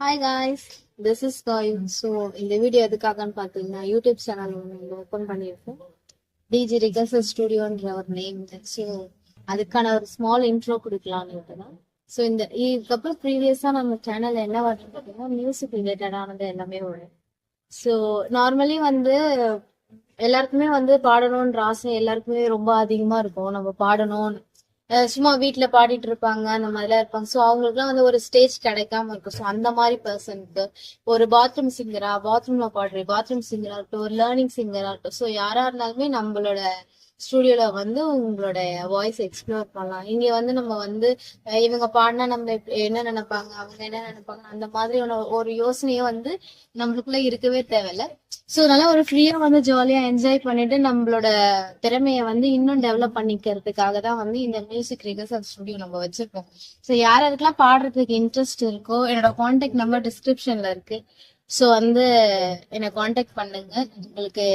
Hi guys, this is காய். So இந்த video எதுக்காகன்னு பார்த்தீங்கன்னா யூடியூப் சேனல் ஒன்று ஓப்பன் பண்ணியிருக்கோம். டிஜி ரிகர்சல் ஸ்டுடியோன்ற ஒரு நேம். ஸோ அதுக்கான ஒரு ஸ்மால் இன்ட்ரோ கொடுக்கலான்னு தான். ஸோ இதுக்கப்புறம் ப்ரீவியஸாக நம்ம சேனலில் என்ன வருது பார்த்தீங்கன்னா மியூசிக் ரிலேட்டடானது எல்லாமே வரும். ஸோ நார்மலி வந்து எல்லாருக்குமே வந்து பாடணுன்ற ஆசை எல்லாருக்குமே ரொம்ப அதிகமாக இருக்கும். நம்ம பாடணும், சும்மா வீட்டுல பாடிட்டு இருப்பாங்க, அந்த மாதிரிலாம் இருப்பாங்க. ஸோ அவங்களுக்குலாம் வந்து ஒரு ஸ்டேஜ் கிடைக்காம இருக்கும். ஸோ அந்த மாதிரி பர்சனுக்கு ஒரு பாத்ரூம்ல பாடுற பாத்ரூம் சிங்கரா இருக்கட்டும், ஒரு லேர்னிங் சிங்கரா இருக்கட்டும், ஸோ யாரா இருந்தாலுமே நம்மளோட ஸ்டுடியோல வந்து உங்களோட வாய்ஸ் எக்ஸ்ப்ளோர் பண்ணலாம். இங்க வந்து நம்ம வந்து இவங்க பாடினா நம்ம என்ன நினைப்பாங்க, அவங்க என்ன நினைப்பாங்க, அந்த மாதிரியான ஒரு யோசனையே வந்து நம்மளுக்குள்ள இருக்கவே தேவையில்ல. ஸோ நல்லா ஒரு ஃப்ரீயா வந்து ஜாலியா என்ஜாய் பண்ணிட்டு நம்மளோட திறமைய வந்து இன்னும் டெவலப் பண்ணிக்கிறதுக்காக தான் வந்து இந்த மியூசிக் ரிகர்சல் ஸ்டுடியோ நம்ம வச்சிருக்கோம். ஸோ யார் யாருக்கெல்லாம் பாடுறதுக்கு இன்ட்ரெஸ்ட் இருக்கோ என்னோட கான்டாக்ட் நம்பர் டிஸ்கிரிப்ஷன்ல இருக்கு. ஸோ வந்து என்னை காண்டாக்ட் பண்ணுங்க. உங்களுக்கு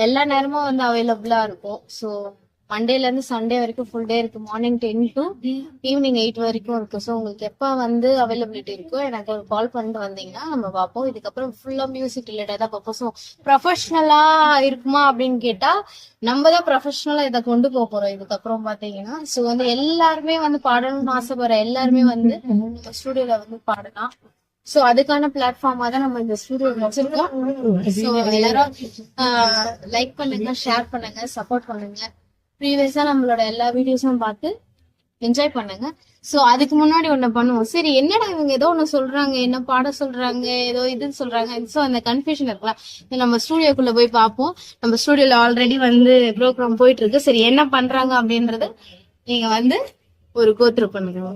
எல்லா நேரமும் வந்து அவைலபிளா இருக்கும். ஸோ மண்டேல இருந்து சண்டே வரைக்கும் ஃபுல் டே இருக்கு. மார்னிங் 10 to ஈவினிங் 8 வரைக்கும் இருக்கு. ஸோ உங்களுக்கு எப்போ வந்து அவைலபிலிட்டி இருக்கோ எனக்கு ஒரு கால் பண்ணிட்டு வந்தீங்கன்னா நம்ம பார்ப்போம். இதுக்கப்புறம் ஃபுல்லா மியூசிக் ரிலேட்டடா பார்ப்போம். ஸோ ப்ரொஃபஷனலா இருக்குமா அப்படின்னு கேட்டா நம்ம தான் ப்ரொஃபஷனலா இதை கொண்டு போக போறோம் இதுக்கப்புறம் பாத்தீங்கன்னா. ஸோ வந்து எல்லாருமே வந்து பாடணும்னு ஆசைப்படுற எல்லாருமே வந்து நம்ம ஸ்டுடியோல வந்து பாடலாம். சோ அதுக்கான பிளாட்ஃபார்மா தான் நம்ம இந்த ஸ்டுடியோ வச்சிருக்கோம். சோ எல்லாரும் லைக் பண்ணுங்க, ஷேர் பண்ணுங்க, சப்போர்ட் பண்ணுங்க. ப்ரீவியஸா நம்மளோட எல்லா வீடியோஸும் பார்த்து என்ஜாய் பண்ணுங்க. சோ அதுக்கு முன்னாடி ஒண்ணு பண்ணுவோம். சரி, என்னடா இவங்க ஏதோ ஒண்ணு சொல்றாங்க, என்ன பாட சொல்றாங்க, ஏதோ இதுன்னு சொல்றாங்க. சோ அந்த கன்ஃபியூஷன் இருக்கலாம். நம்ம ஸ்டுடியோக்குள்ள போய் பார்ப்போம். நம்ம ஸ்டுடியோல ஆல்ரெடி வந்து ப்ரோக்ராம் போயிட்டு இருக்கு. சரி, என்ன பண்றாங்க அப்படின்றது நீங்க வந்து ஒரு கோத்ரூ பண்ணுங்க.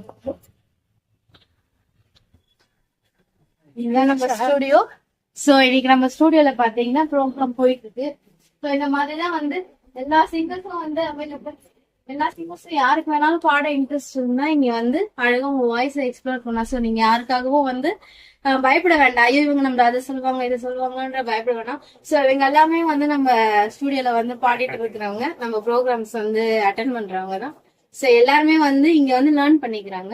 இதுதான் நம்ம ஸ்டுடியோ. சோ இன்னைக்கு நம்ம ஸ்டுடியோல பாத்தீங்கன்னா ப்ரோக்ராம் போயிட்டு இருக்கு. சோ இந்த மாதிரிதான் வந்து எல்லா சிங்கர்ஸும் வந்து அவைலபிள். எல்லா சிங்கர்ஸும் யாருக்கு வேணாலும் பாட இன்ட்ரெஸ்ட் இருந்தா இங்க வந்து அழகா உங்க வாய்ஸ் எக்ஸ்ப்ளோர் பண்ணலாம். சோ நீங்க யாருக்காகவும் வந்து பயப்பட வேண்டாம். ஐயோ இவங்க நம்ம அதை சொல்லுவாங்க இதை சொல்லுவாங்கன்ற பயப்பட வேண்டாம். சோ இவங்க எல்லாமே வந்து நம்ம ஸ்டுடியோல வந்து பாடிட்டு இருக்கிறவங்க, நம்ம ப்ரோக்ராம்ஸ் வந்து அட்டென்ட் பண்றவங்க தான். சோ எல்லாருமே வந்து இங்க வந்து லேர்ன் பண்ணிக்கிறாங்க.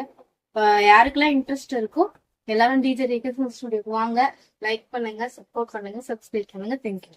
யாருக்கெல்லாம் இன்ட்ரெஸ்ட் இருக்கோ எல்லாரும் டிஜே ரிகர்சல் ஸ்டுடியோக்கு வாங்க. லைக் பண்ணுங்க, சப்போர்ட் பண்ணுங்க, சப்ஸ்கிரைப் பண்ணுங்க. தேங்க்யூ.